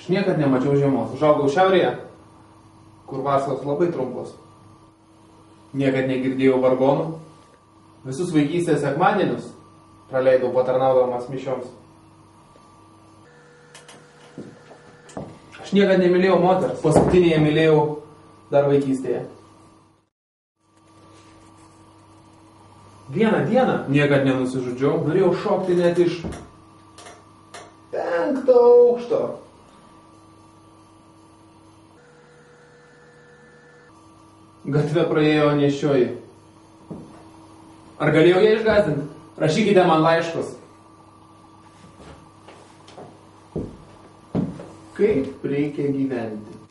Aš niekad nemačiau žiemos. Užaugau šiaurėje, kur vasaros labai trumpos. Niekad negirdėjau vargonų. Visus vaikystės sekmadienius praleidau patarnaudamas mišioms. Aš niekad nemylėjau moters. Paskutinėje mylėjau dar vaikystėje. Vieną dieną niekad nenusižudžiau. Norėjau šokti net iš 5. aukšto. Gatve praėjo nėščioji. Ar galėjau ją išgąsdinti? Rašykite man laiškus. Kaip reikia gyventi?